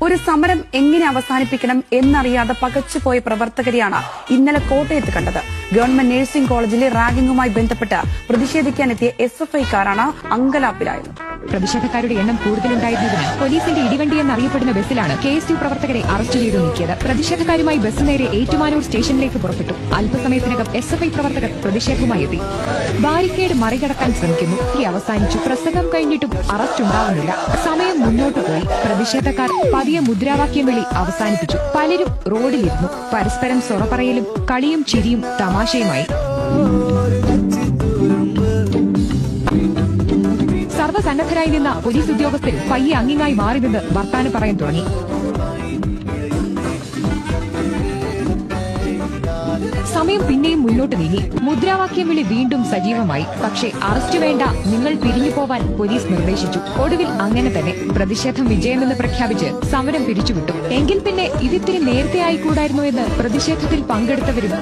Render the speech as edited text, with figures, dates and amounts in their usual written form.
ഒരു സമരം എങ്ങനെ അവസാനിപ്പിക്കണം എന്നറിയാതെ പകച്ചുപോയ പ്രവർത്തകരെയാണ് ഇന്നലെ കോട്ടയത്ത് കണ്ടത്. ഗവൺമെന്റ് നഴ്സിംഗ് കോളേജിലെ റാഗിംഗുമായി ബന്ധപ്പെട്ട് പ്രതിഷേധിക്കാനെത്തിയ SFIക്കാരാണ് അങ്കലാപ്പിലായത്. പ്രതിഷേധക്കാരുടെ എണ്ണം കൂടുതലുണ്ടായിരുന്നതിന് പോലീസിന്റെ ഇടിവണ്ടി എന്നറിയപ്പെടുന്ന ബസ്സിലാണ് KSU പ്രവർത്തകരെ അറസ്റ്റ് ചെയ്തു നീക്കിയത്. പ്രതിഷേധക്കാരുമായി ബസ് നേരെ ഏറ്റുമാനൂർ സ്റ്റേഷനിലേക്ക് പുറപ്പെട്ടു. അല്പസമയത്തിനകം SFI പ്രവർത്തകർ പ്രതിഷേധവുമായി എത്തി. ബാരിക്കേഡ് മറികടക്കാൻ ശ്രമിക്കുന്നു. അവസാനിച്ചു. പ്രസംഗം കഴിഞ്ഞിട്ടും അറസ്റ്റ് ഉണ്ടാവുന്നില്ല. സമയം മുന്നോട്ട് പോയി. പ്രതിഷേധക്കാർ പതിയെ മുദ്രാവാക്യം വിളി അവസാനിപ്പിച്ചു. പലരും റോഡിലിരുന്നു. പരസ്പരം സൊറ പറയലും കളിയും ചിരിയും തമാശയുമായി. സർവ്വസന്നദ്ധരായി നിന്ന പോലീസ് ഉദ്യോഗസ്ഥർ പയ്യെ അങ്ങിങ്ങായി മാറി നിന്ന് വർത്താനം പറയാൻ തുടങ്ങി. സമയം പിന്നെയും മുന്നോട്ട് നീങ്ങി. മുദ്രാവാക്യം വിളി വീണ്ടും സജീവമായി. പക്ഷേ അറസ്റ്റ് വേണ്ട, നിങ്ങൾ പിരിഞ്ഞു പോവാൻ പോലീസ് നിർദ്ദേശിച്ചു. ഒടുവിൽ അങ്ങനെ തന്നെ പ്രതിഷേധം വിജയമെന്ന് പ്രഖ്യാപിച്ച് സമരം പിരിച്ചുവിട്ടു. എങ്കിൽ പിന്നെ ഇതിത്തിരി നേരത്തെ ആയിക്കൂടായിരുന്നു എന്ന് പ്രതിഷേധത്തിൽ പങ്കെടുത്തവരും